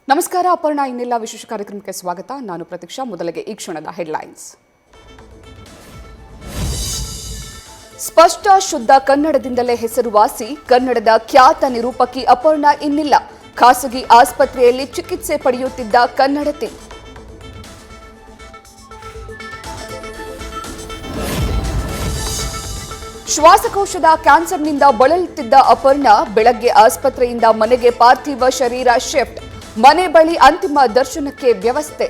ನಮಸ್ಕಾರ ಅಪರ್ಣ, ಇನ್ನೆಲ್ಲ ವಿಶೇಷ ಕಾರ್ಯಕ್ರಮಕ್ಕೆ ಸ್ವಾಗತ. ನಾನು ಪ್ರತೀಕ್ಷಾ. ಮೊದಲಿಗೆ ಈ ಕ್ಷಣದ ಹೆಡ್ಲೈನ್ಸ್. ಸ್ಪಷ್ಟ ಶುದ್ಧ ಕನ್ನಡದಿಂದಲೇ ಹೆಸರುವಾಸಿ ಕನ್ನಡದ ಖ್ಯಾತ ನಿರೂಪಕಿ ಅಪರ್ಣ ಇನ್ನಿಲ್ಲ. ಖಾಸಗಿ ಆಸ್ಪತ್ರೆಯಲ್ಲಿ ಚಿಕಿತ್ಸೆ ಪಡೆಯುತ್ತಿದ್ದ ಕನ್ನಡತಿ. ಶ್ವಾಸಕೋಶದ ಕ್ಯಾನ್ಸರ್ನಿಂದ ಬಳಲುತ್ತಿದ್ದ ಅಪರ್ಣ ಬೆಳಗ್ಗೆ ಆಸ್ಪತ್ರೆಯಿಂದ ಮನೆಗೆ ಪಾರ್ಥಿವ ಶರೀರ ಶಿಫ್ಟ್. ಮನೆ ಬಳಿ ಅಂತಿಮ ದರ್ಶನಕ್ಕೆ ವ್ಯವಸ್ಥೆ.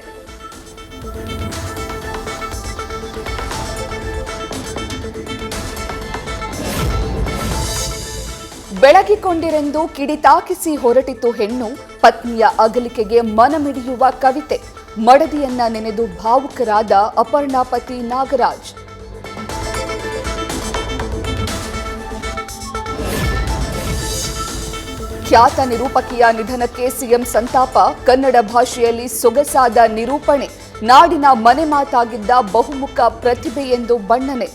ಬೆಳಗಿಕೊಂಡಿರೆಂದು ಕಿಡಿತಾಕಿಸಿ ಹೊರಟಿತು ಹೆಣ್ಣು. ಪತ್ನಿಯ ಅಗಲಿಕೆಗೆ ಮನಮಿಡಿಯುವ ಕವಿತೆ. ಮಡದಿಯನ್ನ ನೆನೆದು ಭಾವುಕರಾದ ಅಪರ್ಣಾ ಪತಿ ನಾಗರಾಜ್. ಖ್ಯಾತ ನಿರೂಪಕಿಯ ನಿಧನಕ್ಕೆ ಸಿಎಂ ಸಂತಾಪ. ಕನ್ನಡ ಭಾಷೆಯಲ್ಲಿ ಸೊಗಸಾದ ನಿರೂಪಣೆ. ನಾಡಿನ ಮನೆ ಮಾತಾಗಿದ್ದ ಬಹುಮುಖ ಪ್ರತಿಭೆ ಎಂದು ಬಣ್ಣನೆ.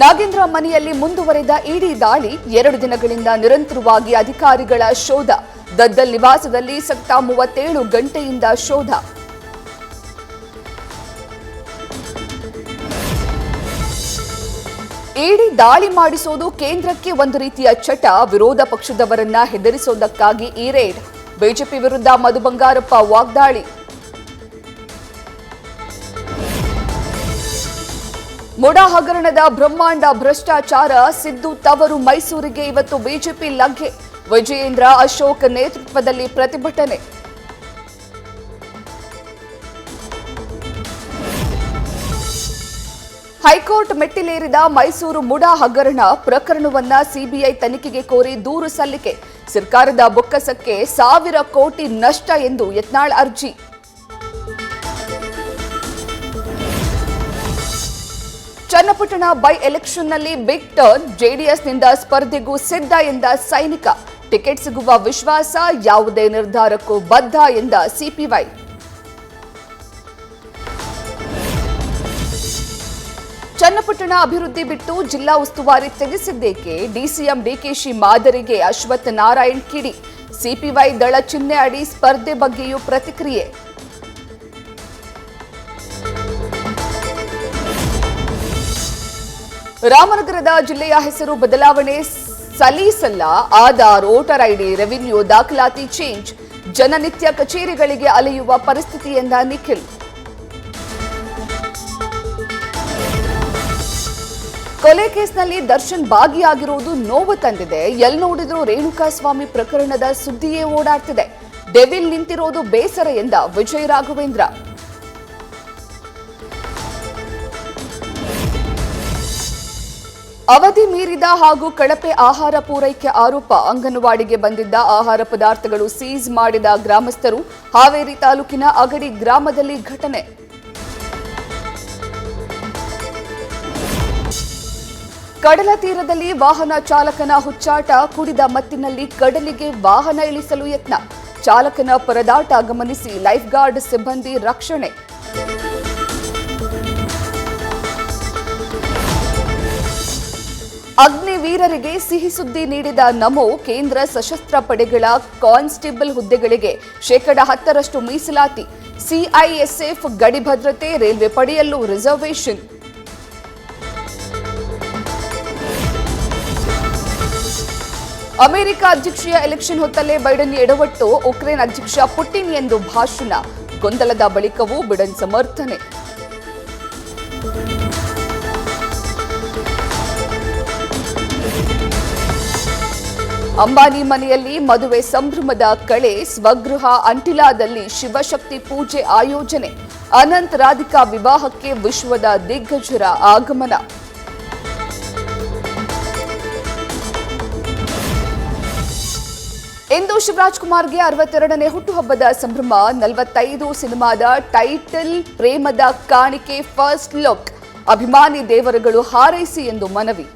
ನಾಗೇಂದ್ರ ಮನೆಯಲ್ಲಿ ಮುಂದುವರೆದ ಇಡಿ ದಾಳಿ. 2 ದಿನಗಳಿಂದ ನಿರಂತರವಾಗಿ ಅಧಿಕಾರಿಗಳ ಶೋಧ. ದದ್ದಲ್ ನಿವಾಸದಲ್ಲಿ ಸತತ 37 ಗಂಟೆಯಿಂದ ಶೋಧ. ಇಡಿ ದಾಳಿ ಮಾಡಿಸೋದು ಕೇಂದ್ರಕ್ಕೆ ಒಂದು ರೀತಿಯ ಚಟ. ವಿರೋಧ ಪಕ್ಷದವರನ್ನ ಹೆದರಿಸೋದಕ್ಕಾಗಿ ಈ ರೇಡ್. ಬಿಜೆಪಿ ವಿರುದ್ಧ ಮಧು ಬಂಗಾರಪ್ಪ ವಾಗ್ದಾಳಿ. ಮುಡಾ ಹಗರಣದ ಬ್ರಹ್ಮಾಂಡ ಭ್ರಷ್ಟಾಚಾರ. ಸಿದ್ದು ತವರು ಮೈಸೂರಿಗೆ ಇವತ್ತು ಬಿಜೆಪಿ ಲಗ್ಗೆ. ವಿಜಯೇಂದ್ರ ಅಶೋಕ್ ನೇತೃತ್ವದಲ್ಲಿ ಪ್ರತಿಭಟನೆ. ಹೈಕೋರ್ಟ್ ಮೆಟ್ಟಿಲೇರಿದ ಮೈಸೂರು ಮುಡಾ ಹಗರಣ ಪ್ರಕರಣವನ್ನ ಸಿಬಿಐ ತನಿಖೆಗೆ ಕೋರಿ ದೂರು ಸಲ್ಲಿಕೆ. ಸರ್ಕಾರದ ಬೊಕ್ಕಸಕ್ಕೆ 1,000 ಕೋಟಿ ನಷ್ಟ ಎಂದು ಯತ್ನಾಳ್ ಅರ್ಜಿ. ಚನ್ನಪಟ್ಟಣ ಬೈ ಎಲೆಕ್ಷನ್ನಲ್ಲಿ ಬಿಗ್ ಟರ್ನ್. ಜೆಡಿಎಸ್ನಿಂದ ಸ್ಪರ್ಧೆಗೂ ಸಿದ್ಧ ಎಂದ ಸೈನಿಕ. ಟಿಕೆಟ್ ಸಿಗುವ ವಿಶ್ವಾಸ, ಯಾವುದೇ ನಿರ್ಧಾರಕ್ಕೂ ಬದ್ಧ ಎಂದ ಸಿಪಿವೈ. ಚನ್ನಪಟ್ಟಣ ಅಭಿವೃದ್ಧಿ ಬಿಟ್ಟು ಜಿಲ್ಲಾ ಉಸ್ತುವಾರಿ ತೆಗೆಸಿದ್ದೇಕೆ? ಡಿಸಿಎಂ ಡಿಕೆಶಿ ಮಾದರಿಗೆ ಅಶ್ವಥ್ ನಾರಾಯಣ್ ಕಿಡಿ. ಸಿಪಿವೈ ದಳ ಚಿಹ್ನೆ ಅಡಿ ಸ್ಪರ್ಧೆ ಬಗ್ಗೆಯೂ ಪ್ರತಿಕ್ರಿಯೆ. ರಾಮನಗರದ ಜಿಲ್ಲೆಯ ಹೆಸರು ಬದಲಾವಣೆ ಸಲೀಸಲ್ಲ. ಆಧಾರ್, ವೋಟರ್ ಐಡಿ, ರೆವಿನ್ಯೂ ದಾಖಲಾತಿ ಚೇಂಜ್. ಜನನಿತ್ಯ ಕಚೇರಿಗಳಿಗೆ ಅಲೆಯುವ ಪರಿಸ್ಥಿತಿ ಎಂದ ನಿಖಿಲ್. ಕೊಲೆ ಕೇಸ್ನಲ್ಲಿ ದರ್ಶನ್ ಭಾಗಿಯಾಗಿರುವುದು ನೋವು ತಂದಿದೆ. ಎಲ್ಲಿ ನೋಡಿದ್ರೂ ರೇಣುಕಾಸ್ವಾಮಿ ಪ್ರಕರಣದ ಸುದ್ದಿಯೇ ಓಡಾಡ್ತಿದೆ. ಡೆವಿಲ್ ನಿಂತಿರೋದು ಬೇಸರ ಎಂದ ವಿಜಯ್ ರಾಘವೇಂದ್ರ. ಅವಧಿ ಮೀರಿದ ಹಾಗೂ ಕಳಪೆ ಆಹಾರ ಪೂರೈಕೆ ಆರೋಪ. ಅಂಗನವಾಡಿಗೆ ಬಂದಿದ್ದ ಆಹಾರ ಪದಾರ್ಥಗಳು ಸೀಸ್ ಮಾಡಿದ ಗ್ರಾಮಸ್ಥರು. ಹಾವೇರಿ ತಾಲೂಕಿನ ಅಗಡಿ ಗ್ರಾಮದಲ್ಲಿ ಘಟನೆ. ಕಡಲ ತೀರದಲ್ಲಿ ವಾಹನ ಚಾಲಕನ ಹುಚ್ಚಾಟ. ಕುಡಿದ ಮತ್ತಿನಲ್ಲಿ ಕಡಲಿಗೆ ವಾಹನ ಇಳಿಸಲು ಯತ್ನ. ಚಾಲಕನ ಪರದಾಟ ಗಮನಿಸಿ ಲೈಫ್ ಗಾರ್ಡ್ ಸಿಬ್ಬಂದಿ ರಕ್ಷಣೆ. ಅಗ್ನಿವೀರರಿಗೆ ಸಿಹಿ ಸುದ್ದಿ ನೀಡಿದ ನಮೋ. ಕೇಂದ್ರ ಸಶಸ್ತ್ರ ಪಡೆಗಳ ಕಾನ್ಸ್ಟೇಬಲ್ ಹುದ್ದೆಗಳಿಗೆ 10% ಮೀಸಲಾತಿ. ಸಿಐಎಸ್ಎಫ್ ಗಡಿ ಭದ್ರತೆ, ರೈಲ್ವೆ ಪಡೆಯಲ್ಲೂ ರಿಸರ್ವೇಷನ್. ಅಮೆರಿಕ ಅಧ್ಯಕ್ಷೀಯ ಎಲೆಕ್ಷನ್ ಹೊತ್ತಲ್ಲೇ ಬೈಡನ್ ಎಡವಟ್ಟು. ಉಕ್ರೇನ್ ಅಧ್ಯಕ್ಷ ಪುಟಿನ್ ಎಂದು ಭಾಷಣ. ಗೊಂದಲದ ಬಳಿಕವೂ ಬಿಡನ್ ಸಮರ್ಥನೆ. ಅಂಬಾನಿ ಮನೆಯಲ್ಲಿ ಮದುವೆ ಸಂಭ್ರಮದ ಕಳೆ. ಸ್ವಗೃಹ ಅಂಟಿಲಾದಲ್ಲಿ ಶಿವಶಕ್ತಿ ಪೂಜೆ ಆಯೋಜನೆ. ಅನಂತ್ ರಾಧಿಕಾ ವಿವಾಹಕ್ಕೆ ವಿಶ್ವದ ದಿಗ್ಗಜರ ಆಗಮನ. ಇಂದು ಶಿವರಾಜ್ ಕುಮಾರ್ಗೆ 62ನೇ ಹುಟ್ಟುಹಬ್ಬದ ಸಂಭ್ರಮ. 45 ಸಿನಿಮಾದ ಟೈಟಲ್ ಪ್ರೇಮದ ಕಾಣಿಕೆ ಫಸ್ಟ್ ಲುಕ್. ಅಭಿಮಾನಿ ದೇವರುಗಳು ಹಾರೈಸಿ ಎಂದು ಮನವಿ.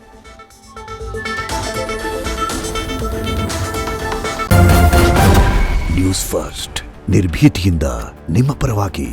ನ್ಯೂಸ್ ಫಸ್ಟ್, ನಿರ್ಭೀತಿಯಿಂದ ನಿಮ್ಮ ಪರವಾಗಿ.